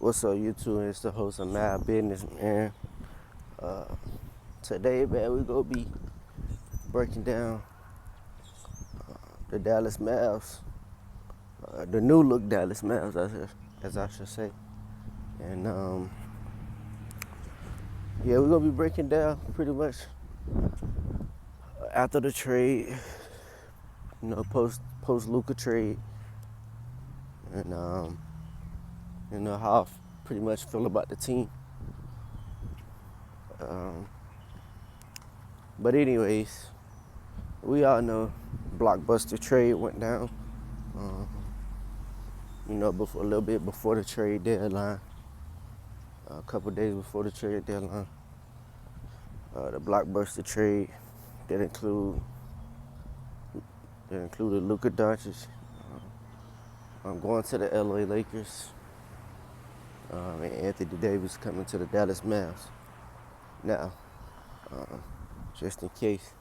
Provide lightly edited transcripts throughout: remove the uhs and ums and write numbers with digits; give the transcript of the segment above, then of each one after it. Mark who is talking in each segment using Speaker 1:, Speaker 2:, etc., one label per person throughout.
Speaker 1: What's up, YouTube? It's the host of Mad Business, man. Today, man, we gonna be breaking down the Dallas Mavs, the new look Dallas Mavs, as I should say. And yeah, we're gonna be breaking down pretty much after the trade, post Luka trade, and how I pretty much feel about the team. But anyways, we all know blockbuster trade went down. Before, a little bit before the trade deadline, a couple days before the trade deadline. The blockbuster trade that included Luka Doncic. I'm going to the LA Lakers, and Anthony Davis coming to the Dallas Mavs. Now, just in case,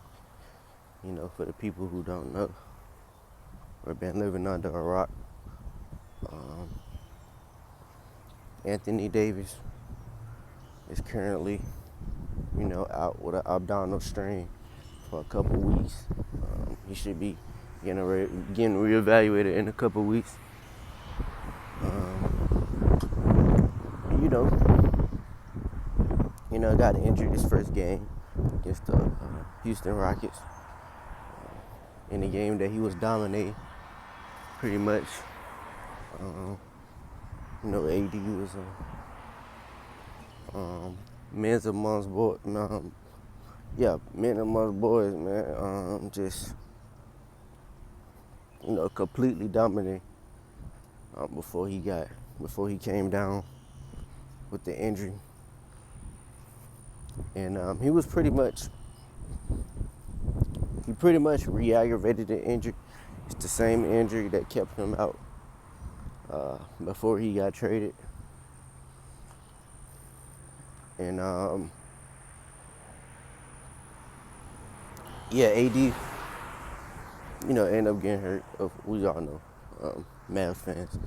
Speaker 1: for the people who don't know or been living under a rock, Anthony Davis is currently, out with an abdominal strain for a couple weeks. He should be getting reevaluated in a couple weeks. Got injured his first game against the Houston Rockets in a game that he was dominating pretty much. AD was men amongst boys, man. Just completely dominating before he came down with the injury. And he pretty much re-aggravated the injury. It's the same injury that kept him out before he got traded. And AD, ended up getting hurt. We all know, Mavs fans.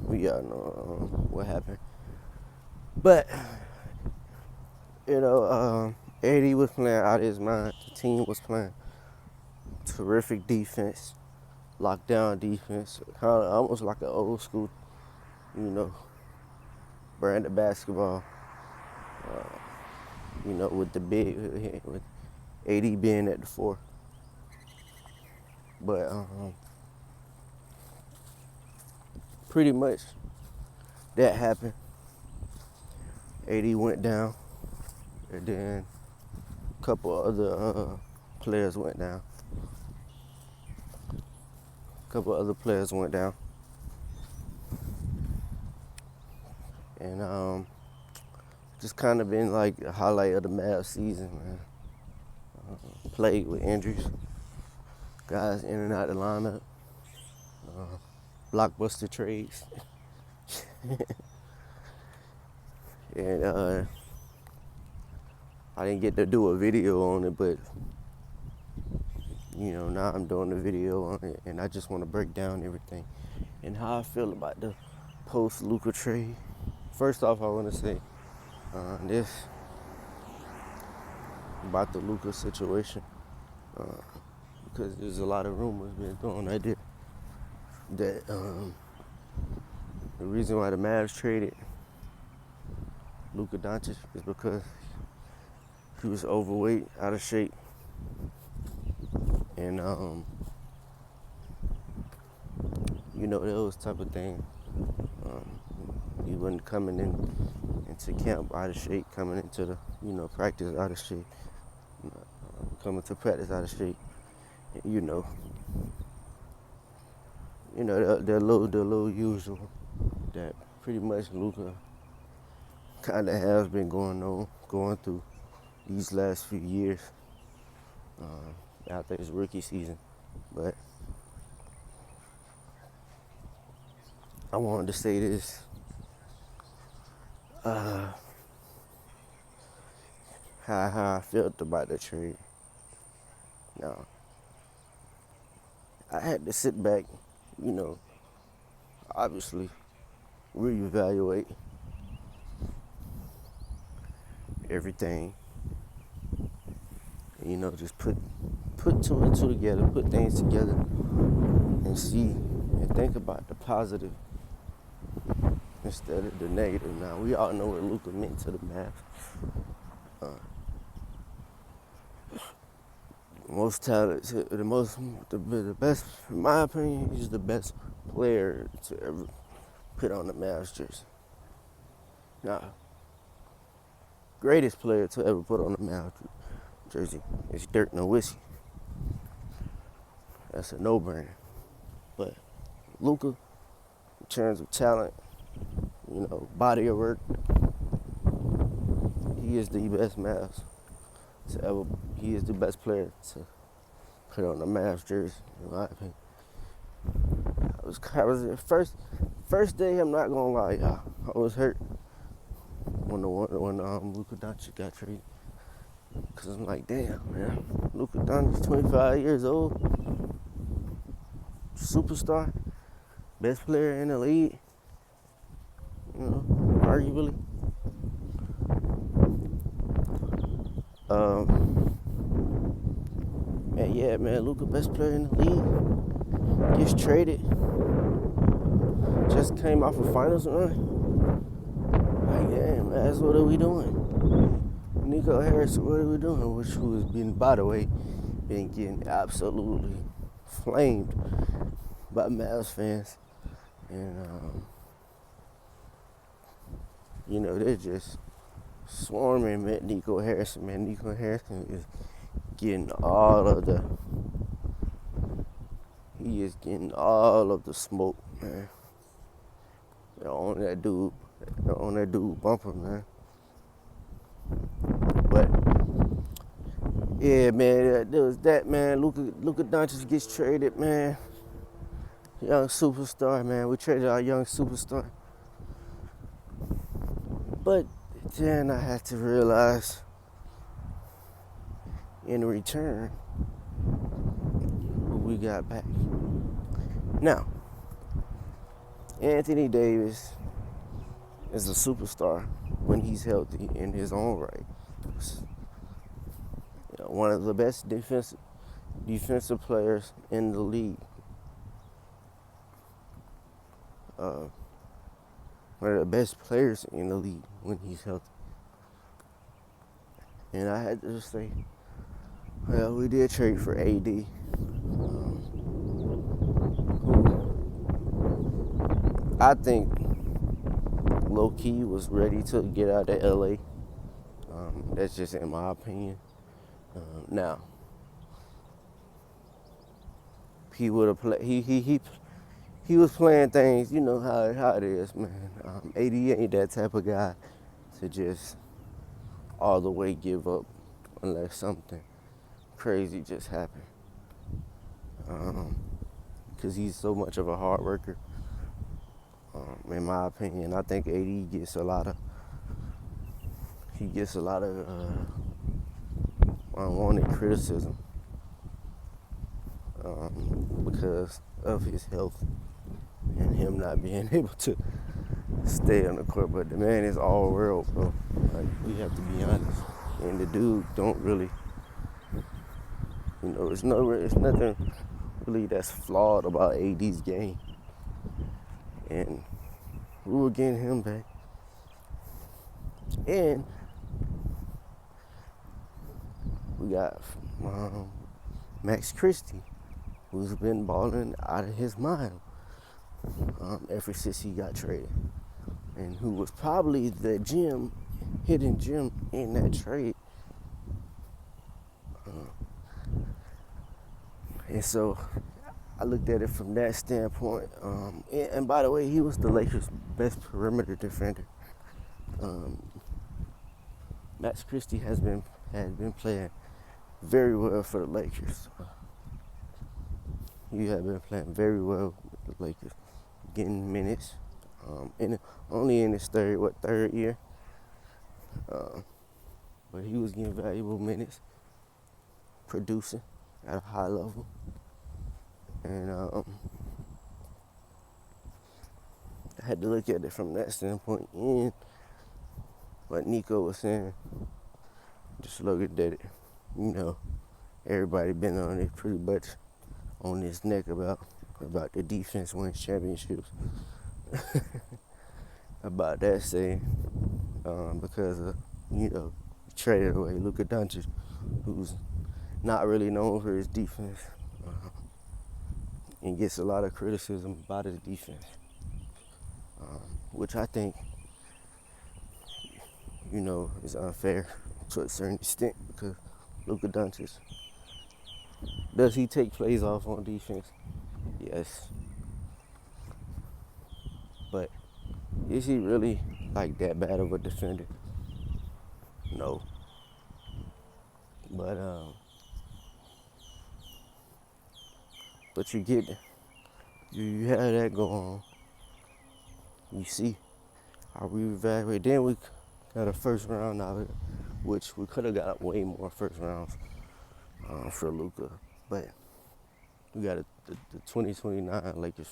Speaker 1: We all know what happened. But AD was playing out of his mind. The team was playing terrific defense, lockdown defense, kind of almost like an old school, brand of basketball. With AD being at the 4. But pretty much that happened. AD went down. And then a couple other players went down. And just kind of been like the highlight of the Mavs season, man. Played with injuries. Guys in and out the lineup. Blockbuster trades. And I didn't get to do a video on it, but now I'm doing a video on it, and I just want to break down everything and how I feel about the post Luka trade. First off, I want to say this about the Luka situation, because there's a lot of rumors being thrown out there that the reason why the Mavs traded Luka Doncic is because he was overweight, out of shape, and those type of things. He wasn't coming into camp out of shape, coming into the practice out of shape, coming to practice out of shape. The little usual that pretty much Luka kind of has been going through these last few years after his rookie season. But I wanted to say this. How I felt about the trade. Now, I had to sit back, obviously, reevaluate everything. Just put two and two together, put things together, and see and think about the positive instead of the negative. Now we all know what Luka meant to the Mavs. Most talented, the best, in my opinion, he's the best player to ever put on the Mavs jersey. Now, greatest player to ever put on the Mavs jersey is Dirk Nowitzki. That's a no-brainer. But Luka, in terms of talent, body of work, he is the best Mavs to ever. He is the best player to put on the Mavs jersey, in my opinion. I was first day. I'm not gonna lie, y'all. I was hurt when Luka Doncic got traded, cause I'm like, damn, man. Luka Doncic, 25 years old, superstar, best player in the league. Arguably. Man, Luka, best player in the league, gets traded. Just came off a finals run. Like, damn, man, what are we doing? Nico Harris, what are we doing? Who has been, by the way, been getting absolutely flamed by Mavs fans. And, they're just swarming at Nico Harrison, man. Nico Harrison is getting all of the smoke, man. They're on that dude bumper, man. But yeah, man, there was that, man. Luka Doncic gets traded, man. Young superstar, man. We traded our young superstar. But then I had to realize, in return, who we got back. Now, Anthony Davis is a superstar when he's healthy in his own right. One of the best defensive players in the league. One of the best players in the league when he's healthy. And I had to just say, well, we did trade for AD, who I think low-key was ready to get out of LA. That's just in my opinion. Now, he would have played. He was playing things. You know how it is, man. AD ain't that type of guy to just all the way give up unless something crazy just happened. Because he's so much of a hard worker. In my opinion, I think AD gets a lot of unwanted criticism because of his health and him not being able to stay on the court. But the man is all world, bro. Like, we have to be honest. And the dude don't really, it's nothing really that's flawed about AD's game. And we were getting him back. And we got Max Christie, who's been balling out of his mind ever since he got traded. And who was probably the hidden gem in that trade. And so I looked at it from that standpoint. And by the way, he was the Lakers' best perimeter defender. Max Christie has been playing very well for the Lakers. He had been playing very well with the Lakers, getting minutes. Only in his third year. But he was getting valuable minutes, producing at a high level. And had to look at it from that standpoint. And what Nico was saying, just look at that, everybody been on it pretty much on his neck about the defense winning championships. About that saying, because of, traded away Luka Doncic, who's not really known for his defense, and gets a lot of criticism about his defense, which I think, is unfair to a certain extent, because Luka Doncic, does he take plays off on defense? Yes. But is he really like that bad of a defender? No. But you have that go on. You see how we evaluate. Then we got a first round out of it, which we could have got way more first rounds for Luka. But we got the 2029 Lakers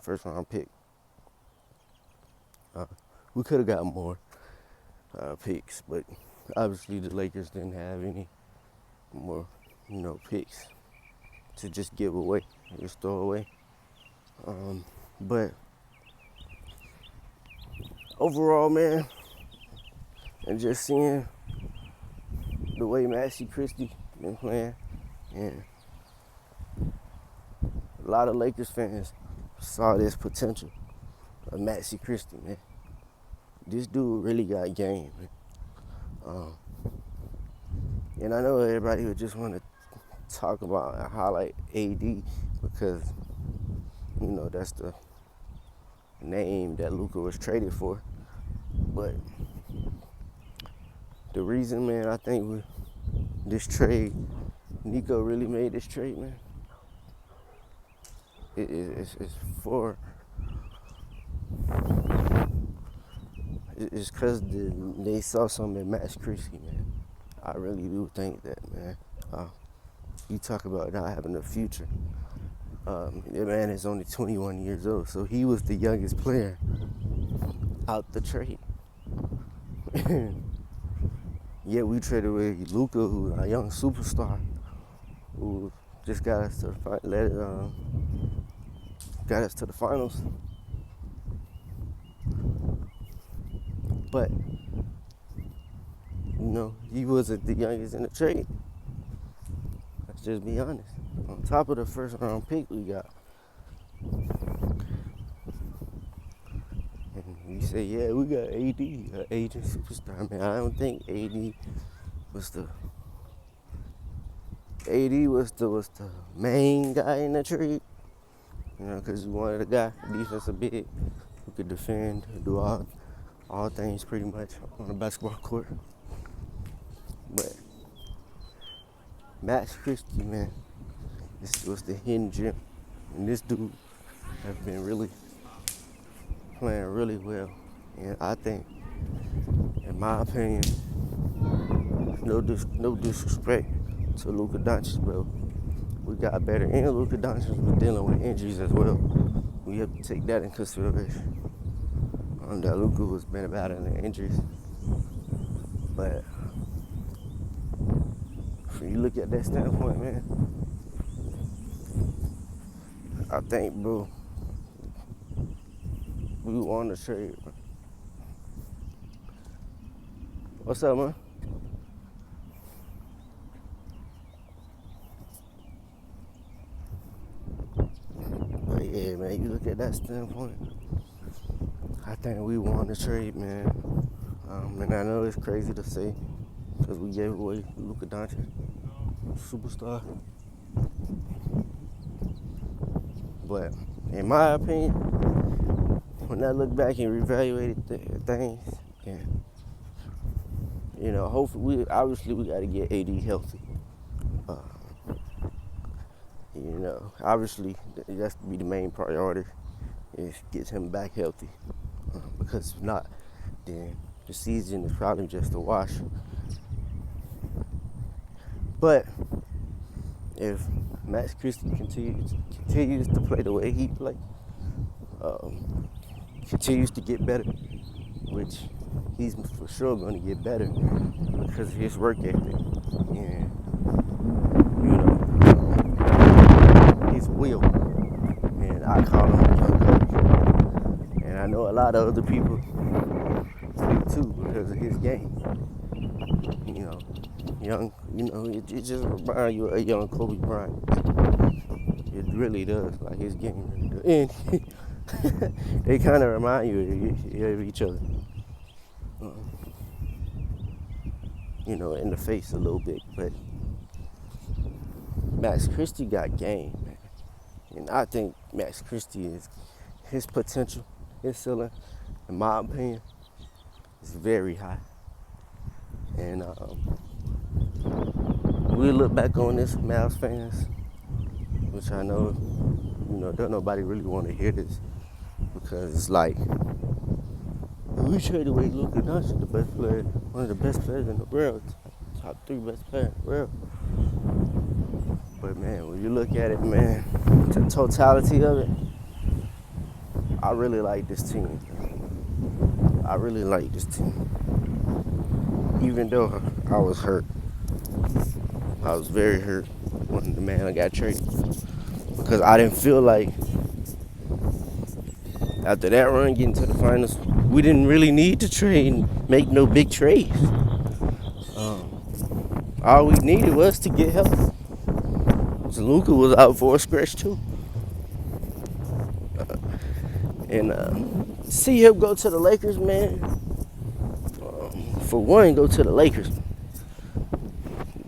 Speaker 1: first round pick. We could have got more picks, but obviously the Lakers didn't have any more, picks to just give away, just throw away. But overall, man, and just seeing the way Christie been playing, and a lot of Lakers fans saw this potential of Christie, man. This dude really got game, man. And I know everybody would just want to talk about and highlight AD because, that's the name that Luka was traded for. But the reason, man, I think with this trade, Nico really made this trade, man. It's because they saw something in Christie, man. I really do think that, man. You talk about not having a future. The man is only 21 years old, so he was the youngest player out the trade. Yeah, we traded away Luka, who's a young superstar, who just got us to the finals. But he wasn't the youngest in the trade. Let's just be honest. On top of the first round pick we got, and you say, yeah, we got AD, an aging superstar. Man, I don't think AD was the main guy in the trade. Because we wanted a guy, defensive big, who could defend, do all things pretty much on the basketball court. But Christie, man, this was the hidden gem. And this dude has been really playing really well. And I think, in my opinion, no disrespect to Luka Doncic, but we got better. And Luka Doncic was dealing with injuries as well. We have to take that in consideration. That Luka was been battling injuries. But when you look at that standpoint, man, I think, bro, we won the trade, bro. What's up, man? But yeah, man, you look at that standpoint, I think we won the trade, man. And I know it's crazy to say because we gave away Luka Doncic, superstar. But in my opinion, when I look back and reevaluate things, and hopefully, we got to get AD healthy. Obviously, that's to be the main priority is get him back healthy. Because if not, then the season is probably just a wash. But if Christie continues to play the way he plays, continues to get better, which he's for sure going to get better because of his work ethic and, you know, his will. And I call him a young coach. And I know a lot of other people do too because of his game. You know, it just reminds you of a young Kobe Bryant. It really does, like his game really does. And they kind of remind you of each other. You know, in the face a little bit, but Max Christie got game, man. And I think Max Christie is his potential, his ceiling, in my opinion, is very high. And we look back on this, Mavs fans, which I know, don't nobody really want to hear this because it's like we traded away Luka Doncic, the best player, one of the best players in the world, top 3 best players in the world. But man, when you look at it, man, the totality of it, I really like this team. I really like this team. Even though I was hurt. I was very hurt when the man got traded. Because I didn't feel like after that run getting to the finals, we didn't really need to trade and make no big trades. All we needed was to get healthy. So Luka was out for a stretch too. And see him go to the Lakers, man. For one, go to the Lakers.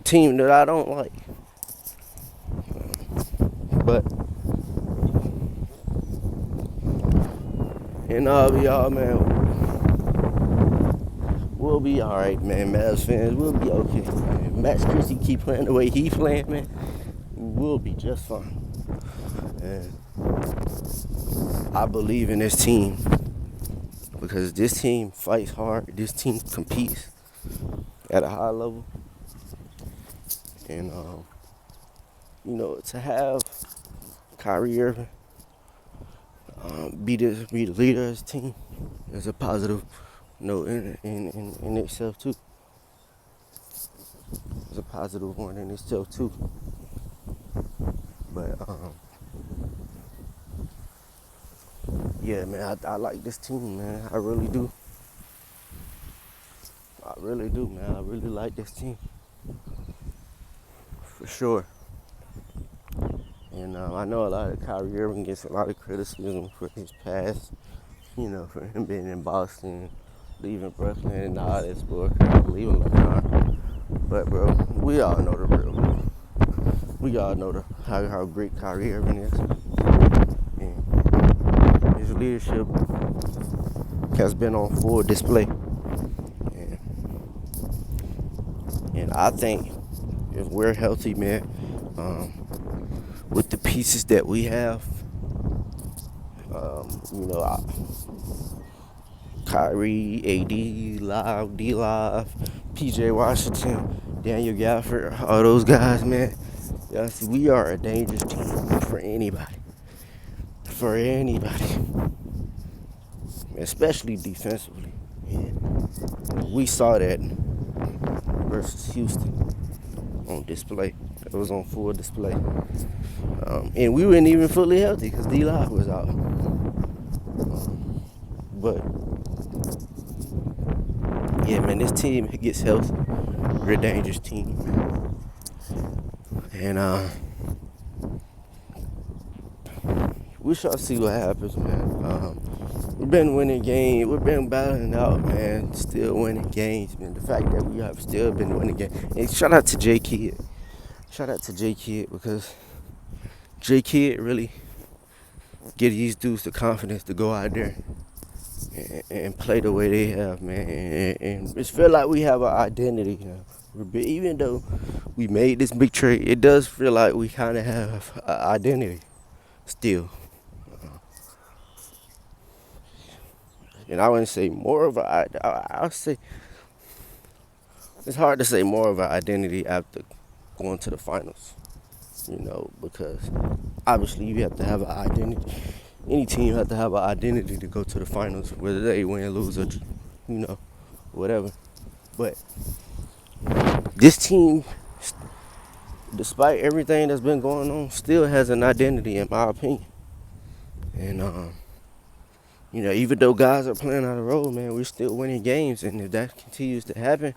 Speaker 1: Team that I don't like. But and y'all, man, we'll be all right, man. Mavs fans, we'll be okay. If Max Christie keep playing the way he playing, man, we'll be just fine. And I believe in this team because this team fights hard. This team competes at a high level. And, to have Kyrie Irving be the leader of his team is a positive note in itself, too. It's a positive one in itself, too. But, yeah, man, I like this team, man. I really do. I really do, man. I really like this team. For sure. And I know a lot of Kyrie Irving gets a lot of criticism for his past, for him being in Boston, leaving Brooklyn and all this bullcrap, leaving LeBron. But, bro, we all know the real deal. We all know how great Kyrie Irving is. And his leadership has been on full display. And I think if we're healthy, man, with the pieces that we have, Kyrie, AD, Live, D-Live, PJ Washington, Daniel Gafford, all those guys, man, yes, we are a dangerous team for anybody. For anybody. Especially defensively. And we saw that versus Houston on display. It was on full display. And we weren't even fully healthy because D-Live was out. But, yeah, man, this team gets healthy. We're a dangerous team, man. And we shall see what happens, man. We've been winning games. We've been battling out, man. Still winning games, man. The fact that we have still been winning games. And shout out to J Kidd. Shout out to J Kidd because J Kidd really give these dudes the confidence to go out there and play the way they have, man. And it feel like we have an identity now. Even though we made this big trade, it does feel like we kind of have an identity still. And I wouldn't say more of I'll say it's hard to say more of an identity after going to the finals, because obviously you have to have an identity any team have to have an identity to go to the finals, whether they win, lose, or whatever. But this team, despite everything that's been going on, still has an identity, in my opinion. And even though guys are playing out of role, man, we're still winning games, and if that continues to happen,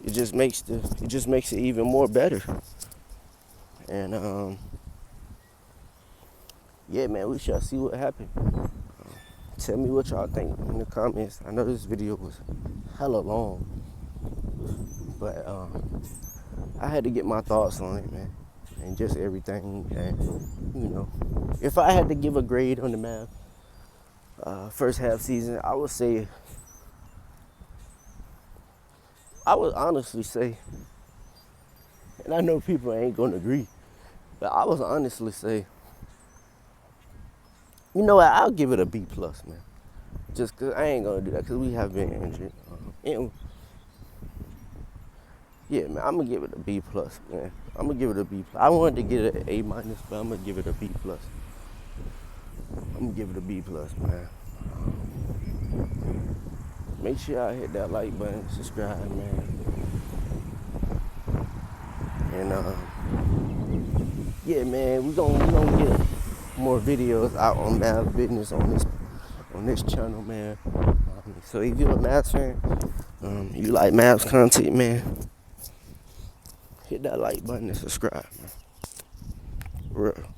Speaker 1: it just makes it even more better. And yeah, man, we shall see what happens. Tell me what y'all think in the comments. I know this video was hella long, but I had to get my thoughts on it, man, and just everything. And if I had to give a grade on the Mavs first half season, I would honestly say, and I know people ain't gonna agree, but I would honestly say, you know what, I'll give it a B plus, man. Just cause I ain't gonna do that, cause we have been injured. Yeah, man, I'm gonna give it a B plus, man. I'm gonna give it a B plus. I wanted to get it an A minus, but I'm gonna give it a B plus. I'm gonna give it a B plus, man. Make sure y'all hit that like button, subscribe, man. And yeah, man, we gonna get more videos out on Mavs business on this channel, man. So if you're a Mavs fan, you like Mavs content, man, hit that like button and subscribe, man. Real.